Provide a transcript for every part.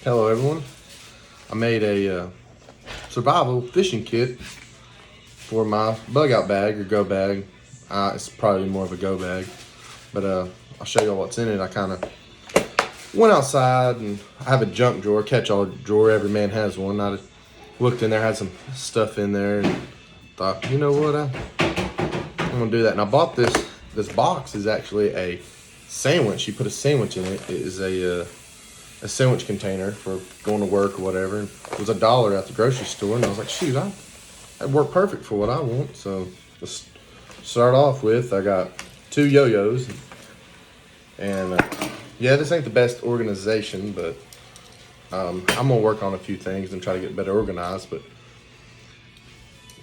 Hello everyone. I made a survival fishing kit for my bug out bag or go bag. It's probably more of a go bag, but I'll show you what's in it. I kind of went outside and I have a junk drawer, catch-all drawer. Every man has one. I just looked in there, had some stuff in there, and thought, you know what, I'm gonna do that. And I bought this. This box is actually a sandwich. You put a sandwich in it. It is a sandwich container for going to work or whatever. And it was $1 at the grocery store, and I was like, shoot, that'd work perfect for what I want. So let's start off with, I got 2 yo-yos, and yeah, this ain't the best organization, but I'm gonna work on a few things and try to get better organized. But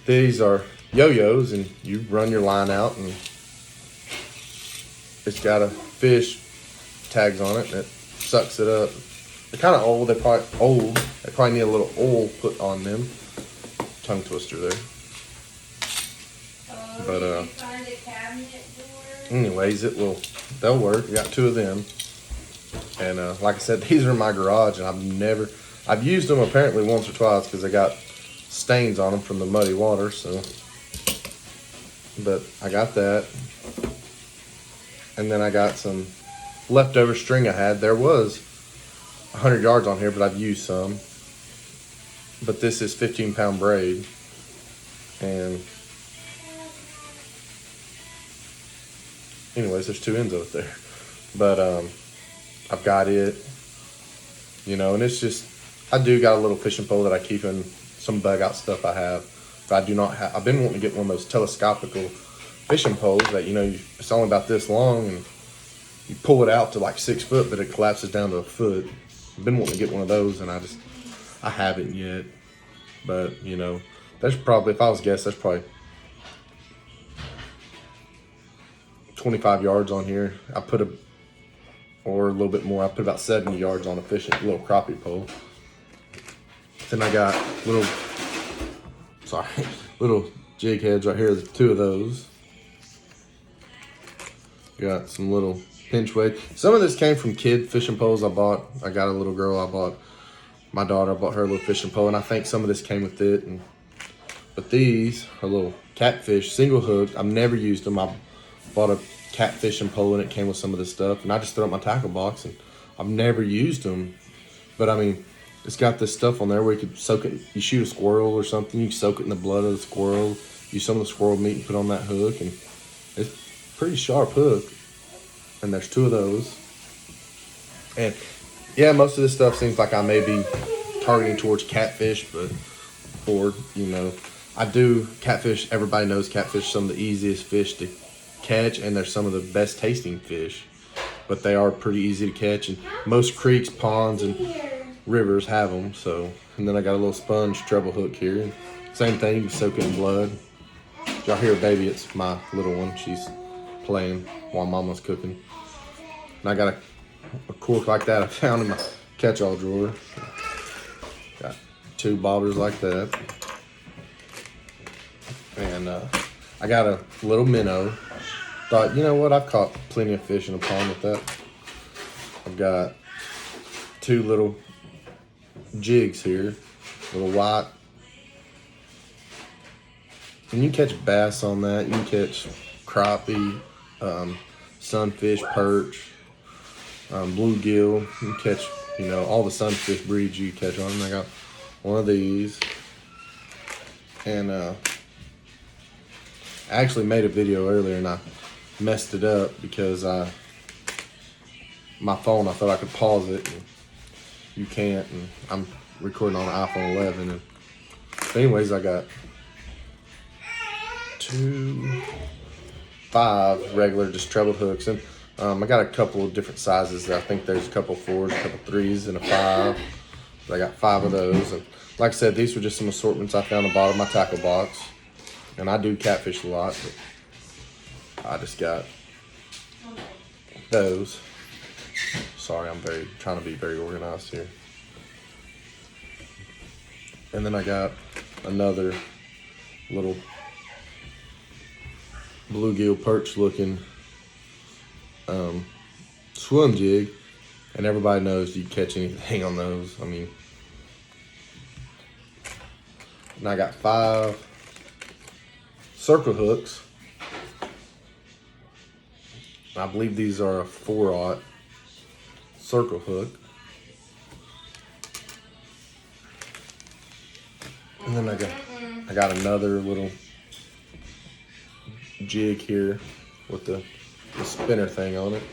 these are yo-yos, and you run your line out, and it's got a fish tags on it, and it sucks it up. They're kind of old. They're probably old. They probably need a little oil put on them. Tongue twister there. But did you find a cabinet door? anyways, they'll work. I got 2 of them, and like I said, these are in my garage, and I've used them apparently once or twice because they got stains on them from the muddy water. So, but I got that, and then I got some leftover string I had. There was 100 yards on here, but I've used some. But this is 15-pound braid, and anyways, there's 2 ends of it there. But I've got it, and it's just, I do got a little fishing pole that I keep in some bug out stuff I have. But I do not have. I've been wanting to get one of those telescopical fishing poles that it's only about this long, and you pull it out to like 6 foot, but it collapses down to a foot. I've been wanting to get one of those, and I haven't yet. But there's probably, if I was guess, there's probably 25 yards on here. Or a little bit more. I put about 70 yards on a little crappie pole. Then I got little jig heads right here. There's 2 of those. Got some little pinch weight. Some of this came from kid fishing poles I bought. I got a little girl. I bought her a little fishing pole, and I think some of this came with it. But these are little catfish single hook. I've never used them. I bought a catfishing pole, and it came with some of this stuff, and I just threw it in my tackle box, and I've never used them. But I mean, it's got this stuff on there where you could soak it. You shoot a squirrel or something, you can soak it in the blood of the squirrel, use some of the squirrel meat and put on that hook, and it's a pretty sharp hook. And there's 2 of those. And yeah, most of this stuff seems like I may be targeting towards catfish, I do catfish. Everybody knows catfish are some of the easiest fish to catch, and they're some of the best tasting fish, but they are pretty easy to catch, and most creeks, ponds, and rivers have them. So, and then I got a little sponge treble hook here, and same thing, you can soak it in blood. If y'all hear a baby, it's my little one. She's playing while mama's cooking. And I got a cork like that I found in my catch-all drawer. Got 2 bobbers like that. And I got a little minnow. Thought, you know what, I've caught plenty of fish in a pond with that. I've got 2 little jigs here, little white. And you can catch bass on that. You can catch crappie, sunfish, perch, bluegill. You can catch, all the sunfish breeds you catch on them. I got one of these. And I actually made a video earlier, and I messed it up because my phone, I thought I could pause it, and you can't, and I'm recording on an iPhone 11. And anyways, I got 5 regular just treble hooks, and I got a couple of different sizes. I think there's a couple 4s, a couple 3s, and a 5. But I got 5 of those, and like I said, these were just some assortments I found at the bottom of my tackle box. And I do catfish a lot, but I just got those. Sorry, I'm trying to be very organized here. And then I got another little bluegill perch looking swim jig. And everybody knows you can catch anything on those. I mean, and I got 5 circle hooks. I believe these are a 4/0 circle hook. And then I got another little jig here with the spinner thing on it.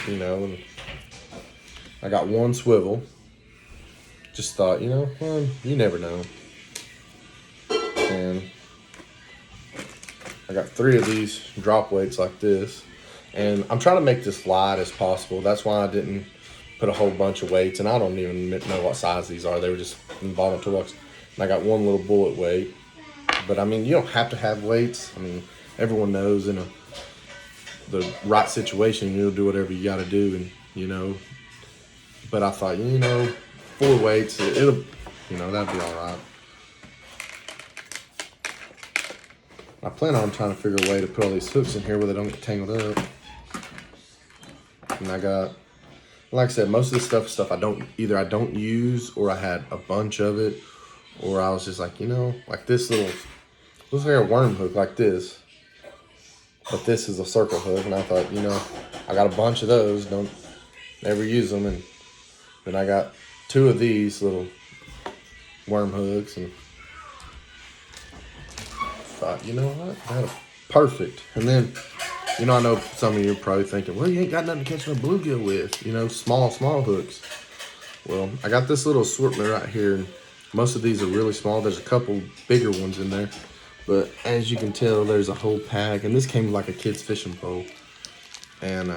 You know, and I got 1 swivel. Just thought, you know, well, you never know. And I got 3 of these drop weights like this. And I'm trying to make this light as possible. That's why I didn't put a whole bunch of weights. And I don't even know what size these are. They were just in the bottom toolbox. And I got 1 little bullet weight. But I mean, you don't have to have weights. I mean, everyone knows in the right situation, you'll do whatever you got to do. And, you know, but I thought, you know, 4 weights, it'll, you know, that'd be all right. I plan on trying to figure a way to put all these hooks in here where they don't get tangled up. And I got, like I said, most of this stuff I don't use, or I had a bunch of it, or I was just like, you know, like this little, looks like a worm hook like this, but this is a circle hook. And I thought, you know, I got a bunch of those, don't never use them. And then I got 2 of these little worm hooks, and thought, you know what, that's perfect. And then, you know, I know some of you are probably thinking, well, you ain't got nothing to catch a bluegill with, you know, small hooks. Well, I got this little assortment right here, and most of these are really small. There's a couple bigger ones in there, but as you can tell, there's a whole pack, and this came with like a kid's fishing pole. And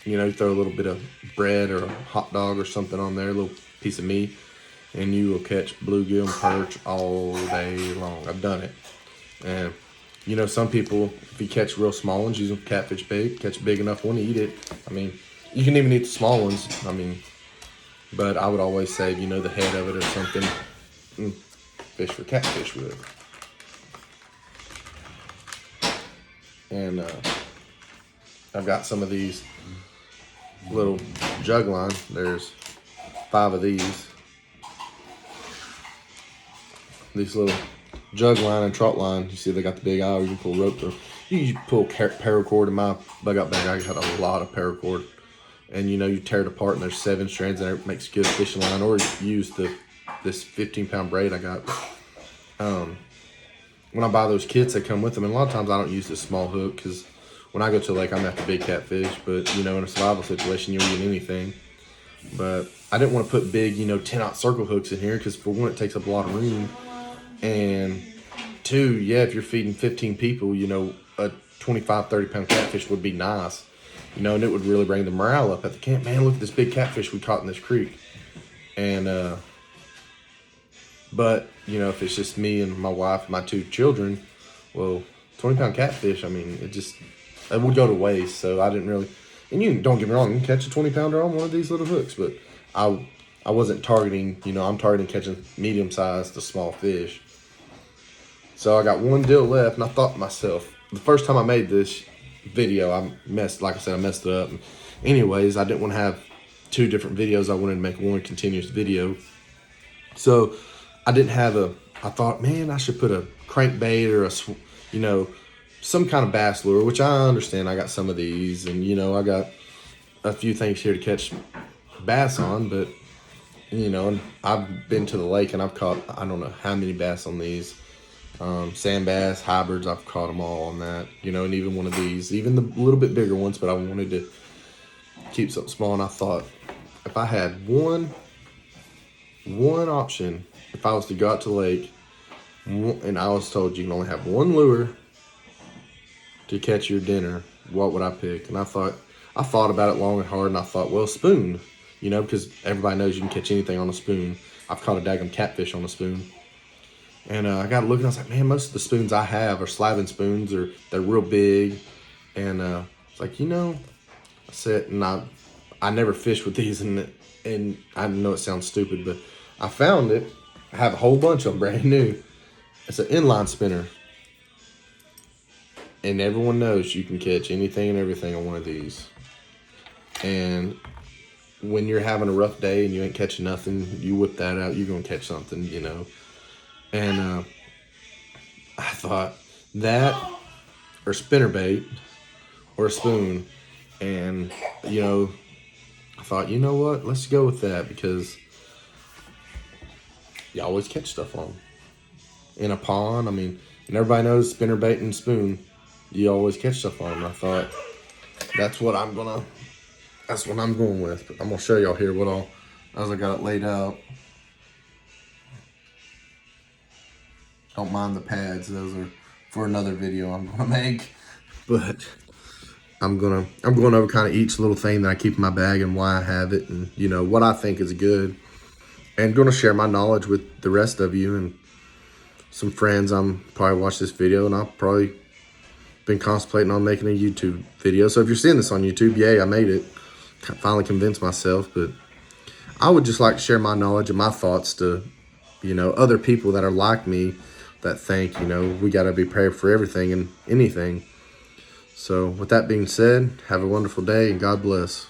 you know, you throw a little bit of bread or a hot dog or something on there, a little piece of meat, and you will catch bluegill and perch all day long. I've done it. And, you know, some people, if you catch real small ones, use them for catfish bait, catch a big enough one, eat it. I mean, you can even eat the small ones. I mean, but I would always save, you know, the head of it or something, and fish for catfish with it. And I've got some of these little jug line. There's 5 of these. These little jug line and trot line. You see they got the big eye. You can pull rope through. You can pull paracord. In my bug out bag, I had a lot of paracord. And you know, you tear it apart and there's 7 strands there. It makes good fishing line. Or use this 15-pound braid I got. When I buy those kits, they come with them. And a lot of times I don't use this small hook because when I go to the lake, I'm after big catfish. But you know, in a survival situation, you'll get anything. But I didn't want to put big, you know, 10-aught circle hooks in here because for one, it takes up a lot of room. And 2, yeah, if you're feeding 15 people, you know, a 25, 30-pound catfish would be nice. You know, and it would really bring the morale up at the camp. Man, look at this big catfish we caught in this creek. And, but, you know, if it's just me and my wife and my 2 children, well, 20-pound catfish, I mean, it would go to waste. So I didn't really, and you don't get me wrong, you can catch a 20-pounder on one of these little hooks, but I wasn't targeting, you know, I'm targeting catching medium-sized to small fish. So I got 1 deal left, and I thought to myself, the first time I made this video, I messed it up. Anyways, I didn't want to have 2 different videos. I wanted to make 1 continuous video. So I thought, man, I should put a crankbait or you know, some kind of bass lure, which I understand. I got some of these, and you know, I got a few things here to catch bass on, but you know, and I've been to the lake and I've caught, I don't know how many bass on these. Sand bass, hybrids, I've caught them all on that, you know, and even one of these, even the little bit bigger ones, but I wanted to keep something small. And I thought, if I had one option, if I was to go out to the lake, and I was told you can only have 1 lure to catch your dinner, what would I pick? And I thought about it long and hard, and I thought, well, spoon, you know, because everybody knows you can catch anything on a spoon. I've caught a daggum catfish on a spoon. And I got looking, I was like, man, most of the spoons I have are slavin spoons, or they're real big. And it's like, you know, I said, and I never fished with these, and I know it sounds stupid, but I found it. I have a whole bunch of them, brand new. It's an inline spinner. And everyone knows you can catch anything and everything on one of these. And when you're having a rough day and you ain't catching nothing, you whip that out, you're gonna catch something, you know. And I thought that or spinnerbait or a spoon, and you know, I thought, you know what, let's go with that because you always catch stuff on 'em. In a pond. I mean, and everybody knows spinnerbait and spoon, you always catch stuff on them. I thought that's what I'm going with. But I'm gonna show y'all here what all as I got it laid out. Don't mind the pads; those are for another video I'm gonna make. But I'm going over kind of each little thing that I keep in my bag and why I have it, and you know what I think is good, and going to share my knowledge with the rest of you and some friends. I'm probably watch this video, and I've probably been contemplating on making a YouTube video. So if you're seeing this on YouTube, yay, I made it. Finally convinced myself. But I would just like to share my knowledge and my thoughts to, you know, other people that are like me that think, you know, we got to be prepared for everything and anything. So with that being said, have a wonderful day and God bless.